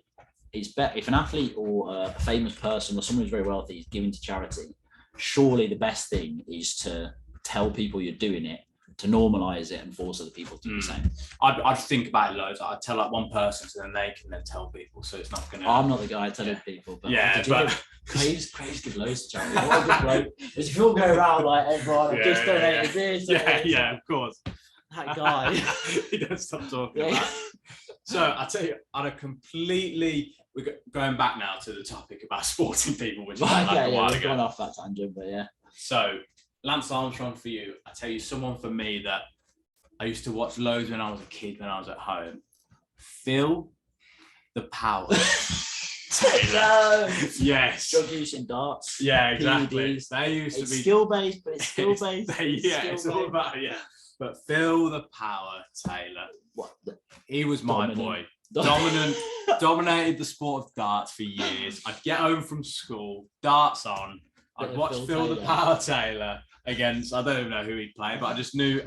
it's better if an athlete or a famous person or someone who's very wealthy is giving to charity. Surely the best thing is to tell people you're doing it, to normalise it and force other people to do the same. I'd think about it loads. I'd tell like one person, so then they can then tell people. So it's not going to. I'm not the guy telling people, but Craves give loads to charity. What a good bloke! Because if you all go around like everyone, I've just donated this. Of course. That guy. He don't stop talking about it. So I tell you, on a completely, we're going back now to the topic about sporting people, which is a while ago. Gone off that tangent, but yeah. So Lance Armstrong for you, I tell you, someone for me that I used to watch loads when I was a kid, when I was at home. Phil the Power. No. Yes. Drug use in darts. Yeah, exactly. PEDs. They used to be skill based, but it's skill based. It's all about But Phil the Power Taylor, he was my boy. Dominated the sport of darts for years. I'd get home from school, darts on. I'd watch Phil the Power Taylor against, I don't even know who he'd play, but I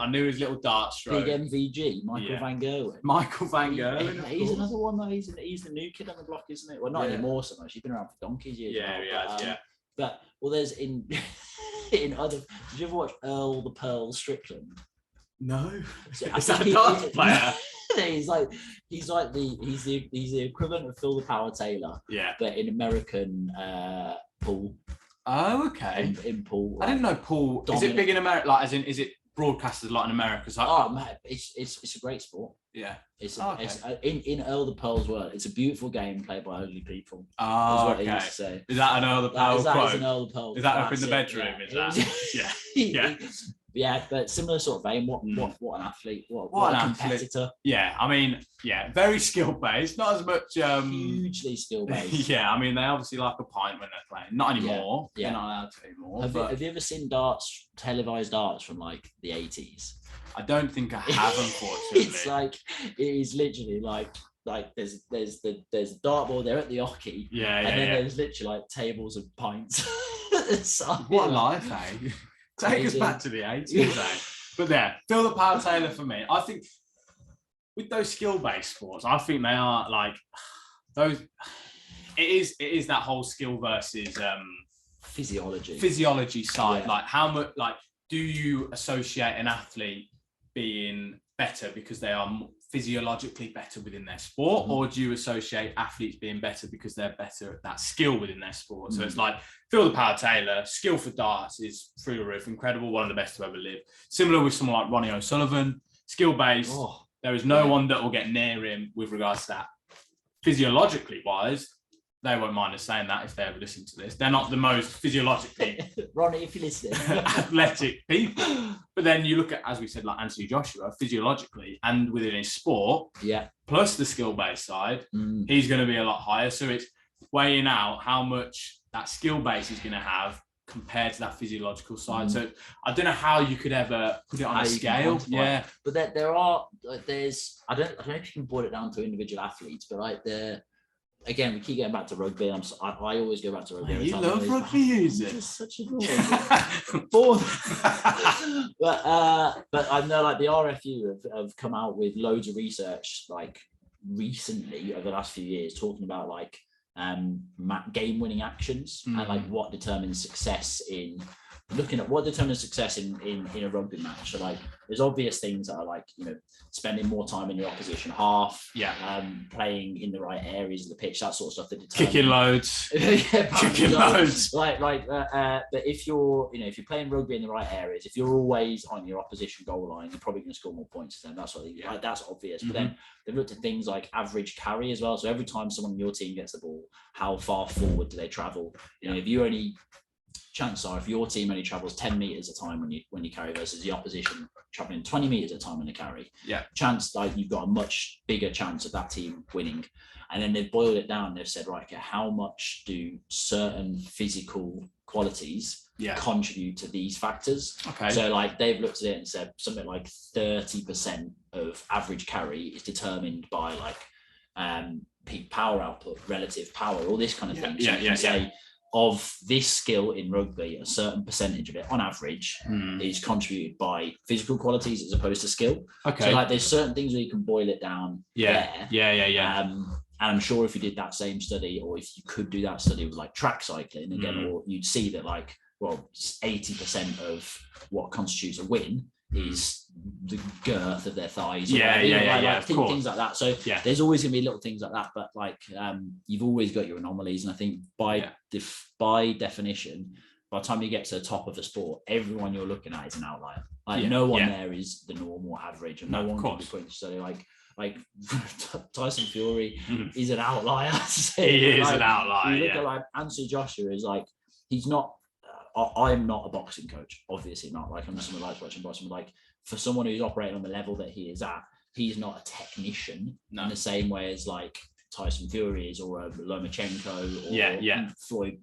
knew his little dart stroke. Big MVG, Michael Van Gerwen. Michael Van Gerwen. He's another one though. He's the new kid on the block, isn't it? Well, not anymore so much. He's been around for donkeys years. But there's in other. Did you ever watch Earl the Pearl Strickland? No. Is that a darts player? He's the equivalent of Phil the Power Taylor. Yeah. But in American pool. Oh, okay. In pool. I didn't know pool. Is it big in America? Like, as in, is it broadcasted a lot in America? So man, it's a great sport. Yeah. It's in Earl the Pearl's world. It's a beautiful game played by ugly people. Oh, okay. Is to say. Is that an Earl the Pearl quote? An Earl the Pearl. Is that up in the bedroom? Is that? Yeah. Yeah, but similar sort of vein. What an athlete. What a competitor. Yeah, I mean, very skill based. Not as much. Hugely skill based. Yeah, I mean, they obviously like a pint when they're playing. Not anymore. Yeah. They're not allowed to anymore. Have you ever seen televised darts from like the 80s? I don't think I have, unfortunately. It's like, it is literally like there's the dartboard there at the hockey. And then there's literally like tables of pints. What a life, eh? Take us back to the 80s, eh? But yeah, Phil the Power Taylor for me. I think with those skill-based sports, I think they are like those. It is that whole skill versus physiology side. Like how much, like, do you associate an athlete being better because they are physiologically better within their sport, or do you associate athletes being better because they're better at that skill within their sport? So it's like Phil the Power Taylor, skill for darts is through the roof, incredible, one of the best to ever live. Similar with someone like Ronnie O'Sullivan, skill based. There is no one that will get near him with regards to that. Physiologically wise, they won't mind us saying that if they ever listen to this. They're not the most physiologically Ronnie, if you're listening, athletic people. But then you look at, as we said, like Anthony Joshua, physiologically and within his sport, plus the skill-based side, he's going to be a lot higher. So it's weighing out how much that skill base is going to have compared to that physiological side. So I don't know how you could ever put it on a scale. Yeah, but there's I don't know if you can boil it down to individual athletes, but like again, we keep getting back to rugby. I always go back to rugby. You love rugby, is it? Just such a bore. But I know like the RFU have come out with loads of research like recently over the last few years talking about like game winning actions and like what determines success in looking at what determines success in a rugby match. So like there's obvious things that are like, you know, spending more time in your opposition half, playing in the right areas of the pitch, that sort of stuff. That kicking loads. Kicking loads. But if you're playing rugby in the right areas, if you're always on your opposition goal line, you're probably going to score more points than them. That's like, that's obvious. But then they've looked at things like average carry as well. So every time someone in your team gets the ball, how far forward do they travel? You know, if you only chances are if your team only travels 10 meters a time when you carry versus the opposition traveling 20 meters at a time when they carry, chance like you've got a much bigger chance of that team winning. And then they've boiled it down. They've said, right, okay, how much do certain physical qualities contribute to these factors? Okay. So like they've looked at it and said something like 30% of average carry is determined by like peak power output, relative power, all this kind of thing. So you can say, of this skill in rugby, a certain percentage of it, on average, is contributed by physical qualities as opposed to skill. Okay. So like, there's certain things where you can boil it down. Yeah. And I'm sure if you did that same study, or if you could do that study with like track cycling again, or you'd see that like, well, 80% of what constitutes a win is the girth of their thighs. Things like that. So there's always gonna be little things like that, but like you've always got your anomalies, and I think by definition, by the time you get to the top of the sport, everyone you're looking at is an outlier. Like no one there is the normal average, and no one can be put into study. Like Tyson Fury is an outlier. He is an outlier. You look at like Anthony Joshua is like, he's not. I'm not a boxing coach, obviously not. Like I'm just someone who likes watching boxing. But like for someone who's operating on the level that he is at, he's not a technician in the same way as like Tyson Fury is, or a Lomachenko, or Floyd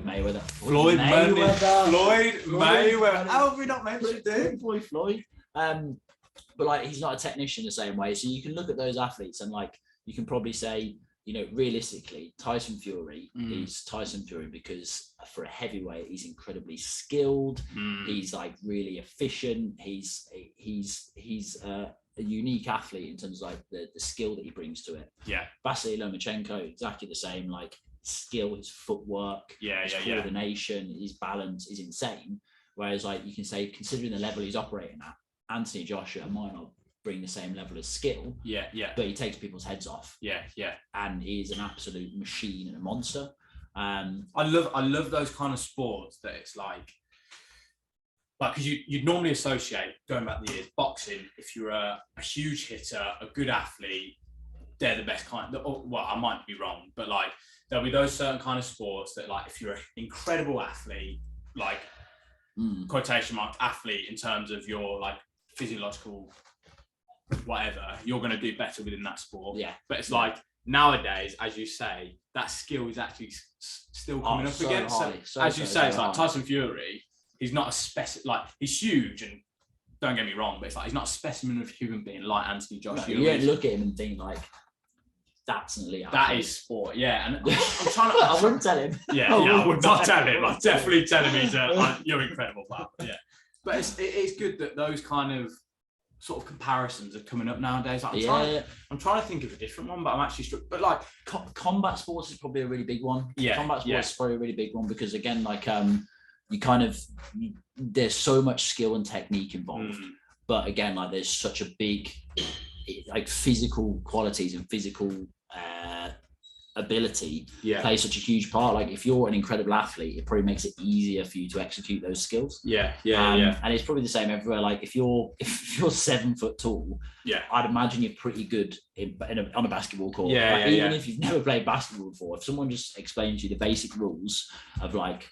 Mayweather. Floyd Mayweather. How have we not mentioned him? Floyd. But like he's not a technician the same way. So you can look at those athletes and like you can probably say, you know, realistically, Tyson Fury is Tyson Fury because for a heavyweight, he's incredibly skilled. He's like really efficient. He's a unique athlete in terms of like the skill that he brings to it. Yeah. Vasily Lomachenko, exactly the same. Like skill, his footwork, his coordination, his balance is insane. Whereas like you can say, considering the level he's operating at, Anthony Joshua might not bring the same level of skill, but he takes people's heads off, and he's an absolute machine and a monster. I love those kind of sports that it's like because you'd normally associate, going back the years, boxing, if you're a huge hitter, a good athlete, they're the best kind. Well, I might be wrong, but like there'll be those certain kind of sports that like if you're an incredible athlete, like quotation mark athlete in terms of your like physiological whatever, you're going to do better within that sport. Yeah. But it's like nowadays, as you say, that skill is actually still coming up against. So as you say, it's like Tyson Fury. He's not a like he's huge, and don't get me wrong, but it's like he's not a specimen of a human being like Anthony Joshua. You don't look at him and think like that's an elite athlete. That is sport, yeah. And I'm trying to. I wouldn't tell him. Yeah, I would not tell him. I'd definitely tell him you're incredible, pal. Yeah, but it's good that those kind of sort of comparisons are coming up nowadays. Like, I'm trying to think of a different one, but I'm actually struck. But like combat sports is probably a really big one. Yeah, combat sports is probably a really big one because again, like you kind of there's so much skill and technique involved, but again, like there's such a big like physical qualities and physical ability play such a huge part. Like if you're an incredible athlete, it probably makes it easier for you to execute those skills. And it's probably the same everywhere. Like if you're 7 foot tall, I'd imagine you're pretty good on a basketball court. Even if you've never played basketball before, if someone just explains to you the basic rules of like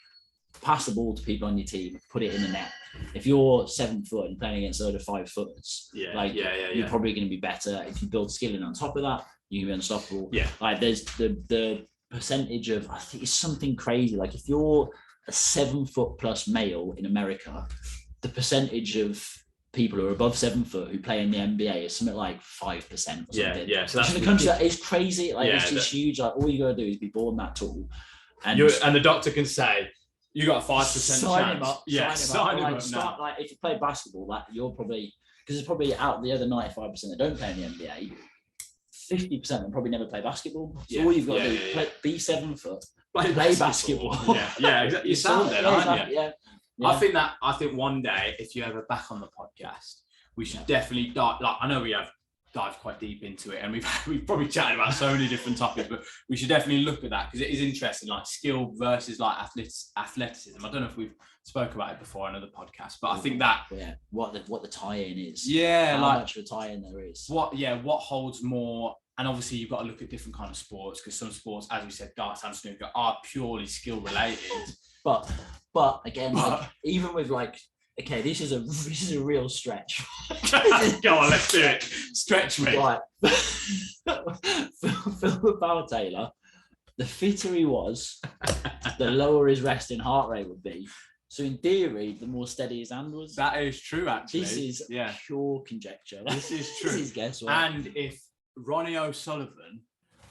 pass the ball to people on your team, put it in the net. If you're 7 foot and playing against other 5 footers, you're probably going to be better. If you build skill in on top of that, you can be unstoppable. Like there's the percentage of, I think it's something crazy. Like if you're a 7 foot plus male in America, the percentage of people who are above 7 foot who play in the NBA is something like 5% or something. So that's in the country that is crazy. Like it's just huge. Like all you gotta do is be born that tall, and the doctor can say you got a 5% sign chance. Him up. Sign him up. Start, like if you play basketball, that you're probably, because it's probably out the other 95% that don't play in the NBA. 50% of them probably never play basketball. So all you've got to do is be 7 foot, play basketball. Exactly. You sound there, aren't you? Yeah. I think one day, if you're ever back on the podcast, we should definitely dive. Like I know we have dived quite deep into it, and we've probably chatted about so many different topics, but we should definitely look at that because it is interesting, like skill versus like athleticism. I don't know if we've spoke about it before on another podcast, but I think that what the tie-in is. How much of a tie-in there is. What holds more. And obviously, you've got to look at different kind of sports because some sports, as we said, darts and snooker, are purely skill related. But again, like, even with like, okay, this is a real stretch. Go on, let's do it. Stretch me. Right. Phil Taylor, the fitter he was, the lower his resting heart rate would be. So in theory, the more steady his hand was. That is true, actually. This is pure conjecture. This is true. This is guesswork. And if Ronnie O'Sullivan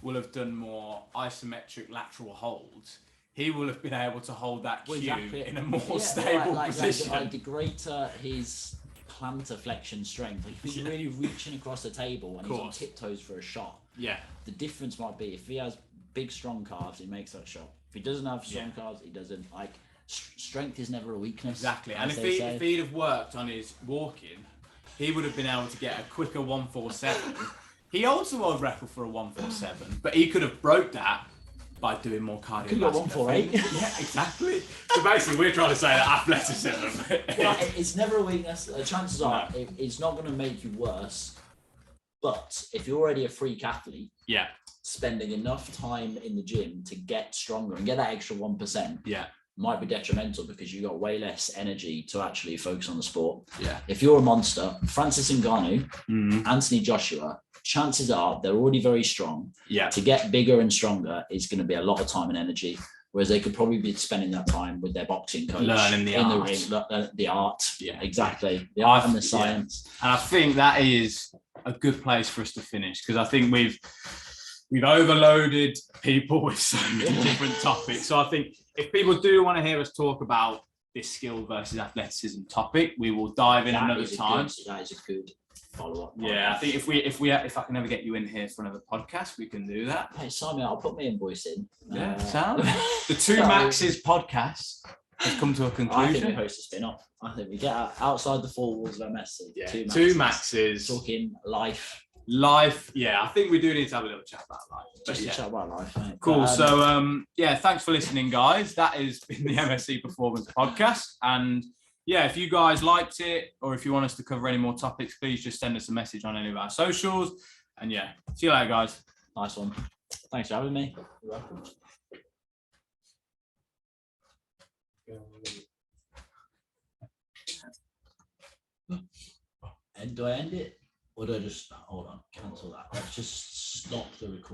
will have done more isometric lateral holds, he will have been able to hold that cue in a more stable position. Like the greater his plantar flexion strength, like if he's really reaching across the table and he's on tiptoes for a shot. The difference might be if he has big strong calves, he makes that shot. If he doesn't have strong calves, he doesn't. Like strength is never a weakness. Exactly. And if he'd have worked on his walking, he would have been able to get a quicker 147. He holds the world record for a 147, but he could have broke that by doing more cardio. Could have got 148. Yeah, exactly. So basically, we're trying to say that athleticism. It's never a weakness. Chances are it's not going to make you worse. But if you're already a freak athlete, spending enough time in the gym to get stronger and get that extra 1%, might be detrimental because you got way less energy to actually focus on the sport. If you're a monster, Francis Ngannou, Anthony Joshua, chances are they're already very strong. To get bigger and stronger is going to be a lot of time and energy, whereas they could probably be spending that time with their boxing coach, learning the art. The ring, the art. Exactly. The art and the science. And I think that is a good place for us to finish because I think we've overloaded people with so many different topics. So I think if people do want to hear us talk about this skill versus athleticism topic, we will dive in another time. That is a good follow-up. I think if I can ever get you in here for another podcast, we can do that. Hey, Simon, I'll put my invoice in. Sound. The Two Maxes podcast has come to a conclusion. I think we host a spin-off. I think we get outside the four walls of MSC. Two Maxes talking life. I think we do need to have a little chat about life. Just a chat about life, mate. Cool. So thanks for listening, guys. That has been the MSC Performance Podcast. And if you guys liked it or if you want us to cover any more topics, please just send us a message on any of our socials. And see you later, guys. Nice one. Thanks for having me. You're welcome. And do I end it? Or do I just hold on, cancel that? Let's just stop the recording.